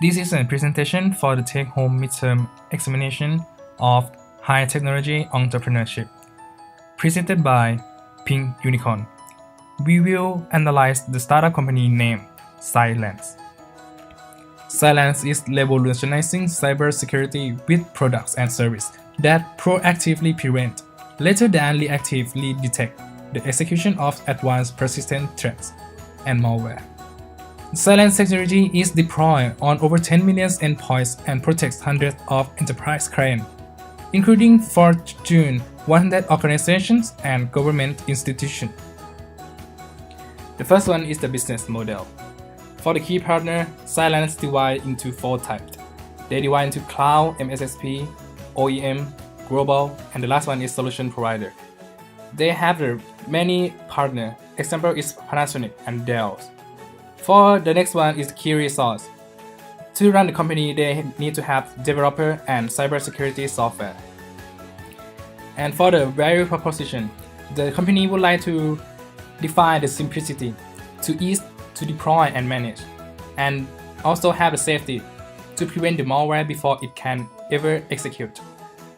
This is a presentation for the take-home midterm examination of High Technology Entrepreneurship, presented by Pink Unicorn. We will analyze the startup company named Cylance. Cylance is revolutionizing cybersecurity with products and services that proactively prevent, rather than reactively detect, the execution of advanced persistent threats and malware. Cylance technology is deployed on over 10 million endpoints and protects hundreds of enterprise clients, including Fortune 100 organizations and government institutions. The first one is the business model. For the key partner, Cylance divide into 4 types. They divide into cloud, MSSP, OEM, global, and the last one is solution provider. They have many partners. Example is Panasonic and Dell. For the next one is key resource. To run the company, they need to have developer and cybersecurity software. And for the value proposition, the company would like to define the simplicity, to ease to deploy and manage, and also have the safety to prevent the malware before it can ever execute.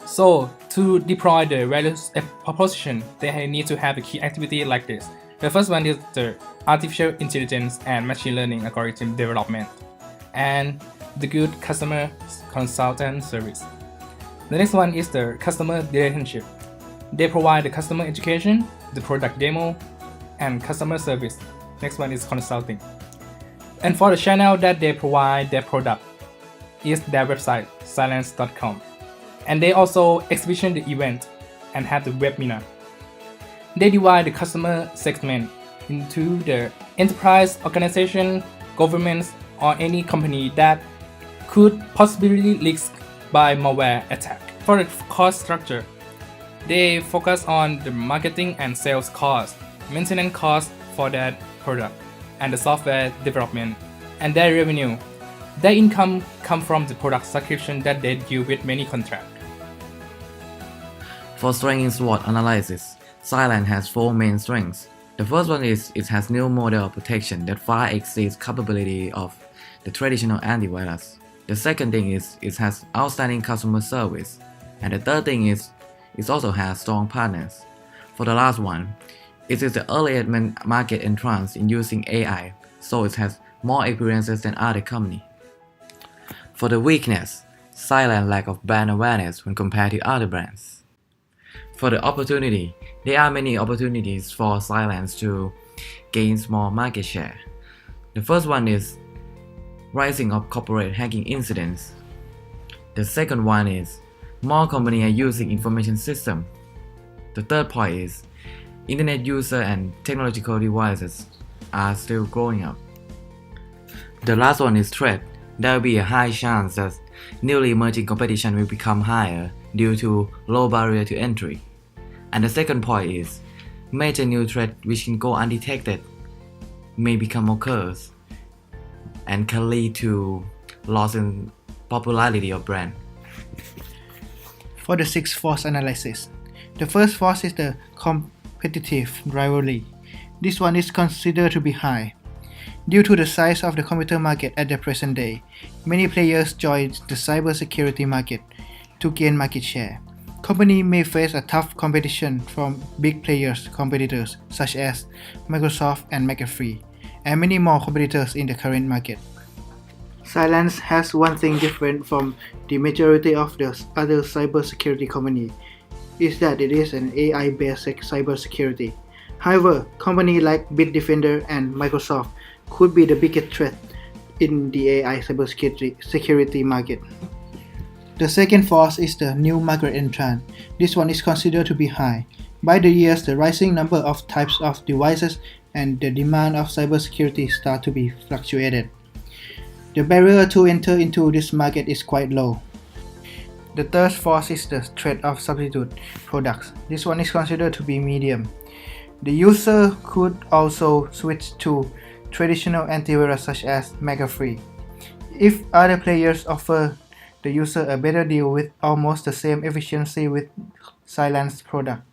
So to deploy the value proposition, they need to have a key activity like this. The first one is the artificial intelligence and machine learning algorithm development, and the good customer consultant service. The next one is the customer relationship. They provide the customer education, the product demo, and customer service. Next one is consulting. And for the channel that they provide their product is their website, cylance.com. And they also exhibition the event and have the webinar. They divide the customer segment into the enterprise, organization, governments, or any company that could possibly leaked by malware attack. For the cost structure, they focus on the marketing and sales cost, maintenance cost for that product, and the software development, and their revenue. Their income come from the product subscription that they deal with many contracts. For strength in SWOT analysis, Cylance has 4 main strengths. The first one is it has new model of protection that far exceeds capability of the traditional antivirus. The second thing is it has outstanding customer service. And the third thing is it also has strong partners. For the last one, it is the earliest market entrance in using AI, so it has more experiences than other companies. For the weakness, Cylance lack of brand awareness when compared to other brands. For the opportunity, there are many opportunities for Cylance to gain small market share. The first one is rising of corporate hacking incidents. The second one is more companies are using information system. The third point is internet user and technological devices are still growing up. The last one is threat. There will be a high chance that newly emerging competition will become higher due to low barrier to entry. And the second point is major new threat which can go undetected may become occurs and can lead to loss in popularity of brand. For the 6 force analysis, the first force is the competitive rivalry. This one is considered to be high. Due to the size of the computer market at the present day, many players join the cybersecurity market to gain market share. Companies may face a tough competition from big competitors such as Microsoft and McAfee, and many more competitors in the current market. Cylance has one thing different from the majority of the other cybersecurity companies, is that it is an AI-based cybersecurity. However, companies like Bitdefender and Microsoft could be the biggest threat in the AI cybersecurity market. The second force is the new market entrant. This one is considered to be high. By the years, the rising number of types of devices and the demand of cybersecurity start to be fluctuated. The barrier to enter into this market is quite low. The third force is the threat of substitute products. This one is considered to be medium. The user could also switch to traditional antivirus such as McAfee. If other players offer the user a better deal with almost the same efficiency with Cylance product.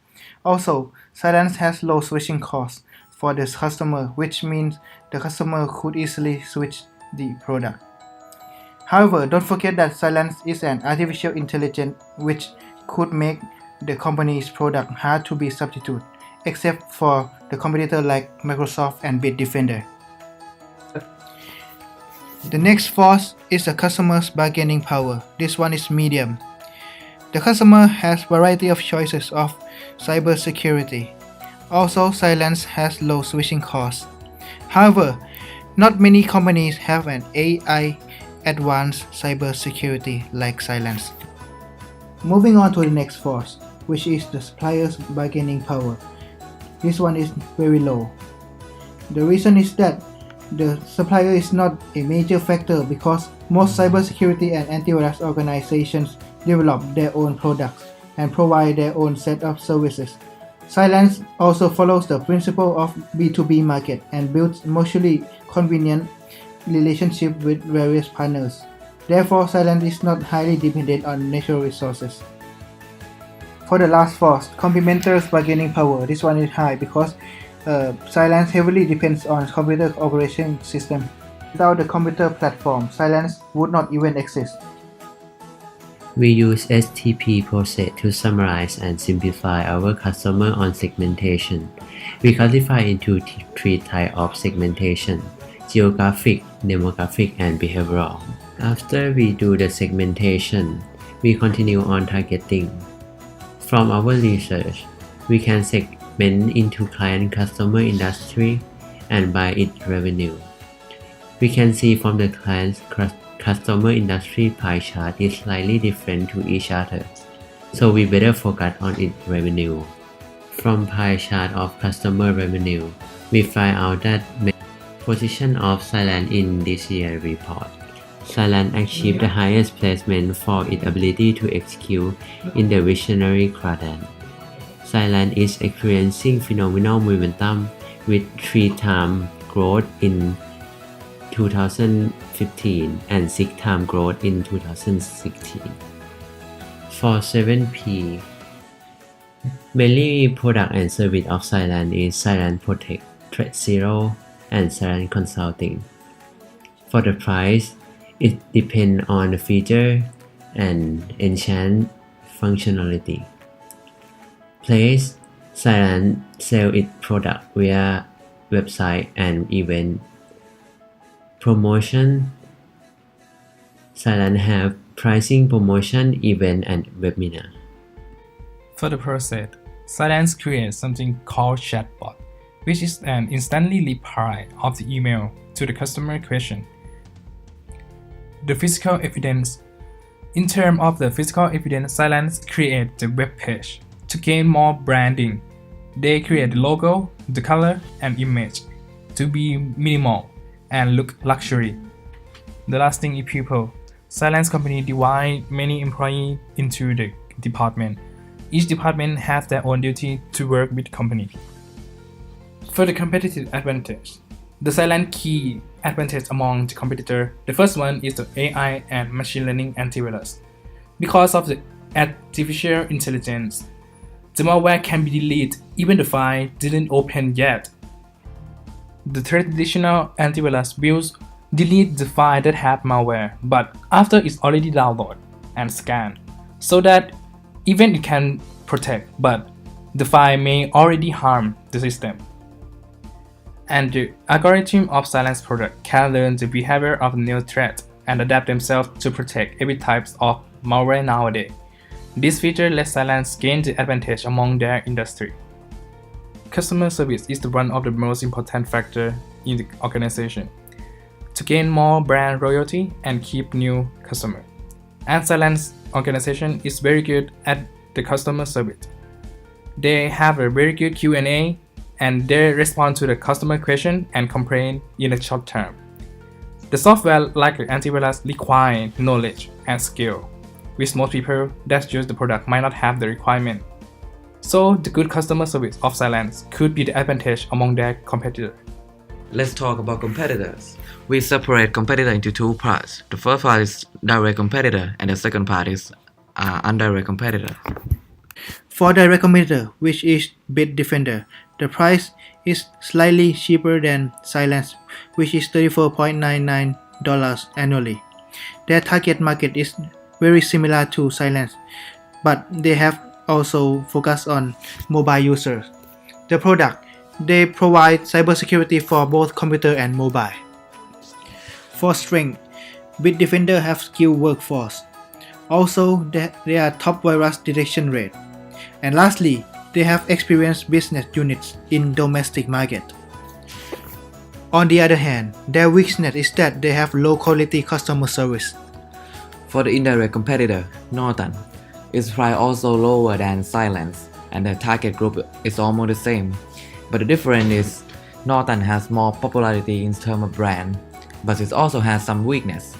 Also, Cylance has low switching costs for the customer, which means the customer could easily switch the product. However, don't forget that Cylance is an artificial intelligence which could make the company's product hard to be substituted, except for the competitor like Microsoft and Bitdefender. The next force is the customer's bargaining power. This one is medium. The customer has variety of choices of cybersecurity. Also, Cylance has low switching costs. However, not many companies have an AI advanced cybersecurity like Cylance. Moving on to the next force, which is the supplier's bargaining power. This one is very low. The reason is that the supplier is not a major factor because most cybersecurity and antivirus organizations develop their own products and provide their own set of services. Cylance also follows the principle of B2B market and builds mutually convenient relationship with various partners. Therefore, Cylance is not highly dependent on natural resources. For the last force, complementer's bargaining power. This one is high because Cylance heavily depends on computer operation system. Without the computer platform, Cylance would not even exist. We use STP process to summarize and simplify our customer on segmentation. We classify into three types of segmentation: geographic, demographic, and behavioral. After we do the segmentation, we continue on targeting. From our research, we can segment into client, customer, industry, and by its revenue. We can see from the client's customer industry pie chart is slightly different to each other, so we better focus on its revenue. From pie chart of customer revenue, we find out that position of Cylance in this year's report. Cylance achieved the highest placement for its ability to execute in the visionary quadrant. Cylance is experiencing phenomenal momentum with 3x growth in 2015 and 6x growth in 2016. For 7P, mainly product and service of Cylance is Cylance Protect, Threat Zero, and Cylance Consulting. For the price, it depends on the feature and enchant functionality. Place, Cylance sell its product via website and event. Promotion, Cylance have pricing, promotion, event, and webinar. For the process, Cylance creates something called chatbot, which is an instantly reply of the email to the customer question. The physical evidence. In terms of the physical evidence, Cylance creates the web page. To gain more branding, they create the logo, the color, and image to be minimal and look luxury. The last thing is people. Cylance company divide many employees into the department. Each department has their own duty to work with the company. For the competitive advantage, the Cylance key advantage among the competitor. The first one is the AI and machine learning antivirus. Because of the artificial intelligence, the malware can be deleted even the file didn't open yet. The traditional antivirus will delete the file that have malware, but after it's already downloaded and scanned, so that even it can protect, but the file may already harm the system. And the algorithm of Cylance product can learn the behavior of new threat and adapt themselves to protect every type of malware nowadays. This feature lets Cylance gain the advantage among their industry. Customer service is one of the most important factors in the organization to gain more brand loyalty and keep new customers. And Cylance organization is very good at the customer service. They have a very good Q&A and they respond to the customer question and complaint in a short term. The software like the antivirus require knowledge and skill, which most people that use the product might not have the requirement. So the good customer service of Cylance could be the advantage among their competitors. Let's talk about competitors. We separate competitor into two parts. The first part is direct competitor and the second part is indirect competitor. For direct competitor, which is Bitdefender, the price is slightly cheaper than Cylance, which is $34.99 annually. Their target market is very similar to Cylance, but they have also focused on mobile users. The product, they provide cybersecurity for both computer and mobile. For strength, Bitdefender have skilled workforce. Also, they are top virus detection rate. And lastly, they have experienced business units in domestic market. On the other hand, their weakness is that they have low quality customer service. For the indirect competitor, Norton, its price also lower than Cylance, and the target group is almost the same. But the difference is Norton has more popularity in terms of brand, but it also has some weakness.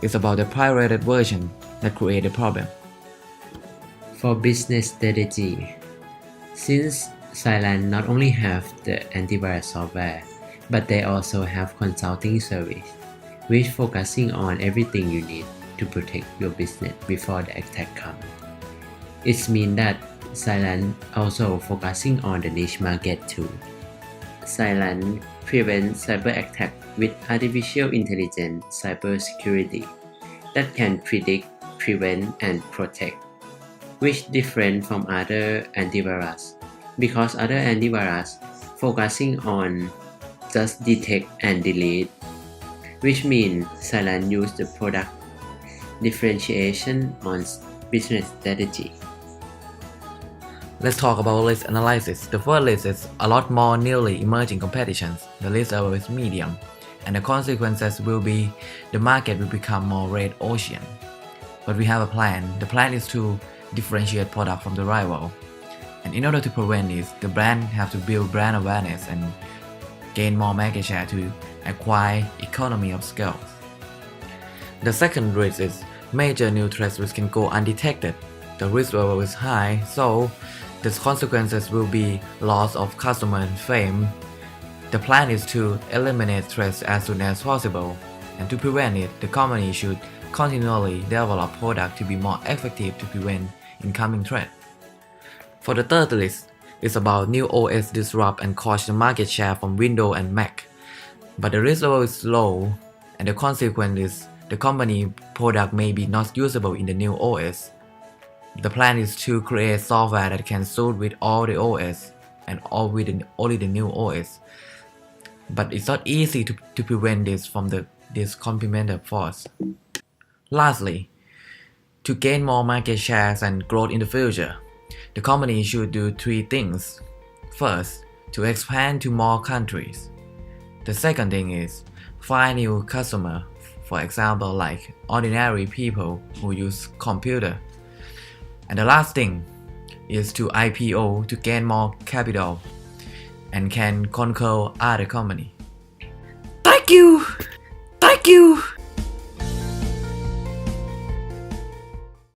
It's about the pirated version that create the problem. For business strategy, since Cylance not only have the antivirus software, but they also have consulting service, which focusing on everything you need to protect your business before the attack comes. It means that Cylance also focusing on the niche market too. Cylance prevents cyber attack with artificial intelligence cybersecurity that can predict, prevent, and protect, which different from other antivirus, because other antivirus focusing on just detect and delete, which means Cylance use the product differentiation on business strategy. Let's talk about list analysis. The first list is a lot more newly emerging competitions. The list level is medium, and the consequences will be the market will become more red ocean. But we have a plan. The plan is to differentiate product from the rival. And in order to prevent this, the brand have to build brand awareness and gain more market share to acquire economy of scale. The second risk is major new threats which can go undetected. The risk level is high, so the consequences will be loss of customer and fame. The plan is to eliminate threats as soon as possible, and to prevent it, the company should continually develop products to be more effective to prevent incoming threat. For the third list, it's about new OS disrupt and cost the market share from Windows and Mac. But the risk level is low, and the consequence is the company product may be not usable in the new OS. The plan is to create software that can suit with all the OS and all with only the new OS. But it's not easy to prevent this from this complementary force. Lastly, to gain more market shares and growth in the future, the company should do three things. First, to expand to more countries. The second thing is find new customer, for example like ordinary people who use computer. And the last thing is to IPO to gain more capital and can conquer other company. Thank you!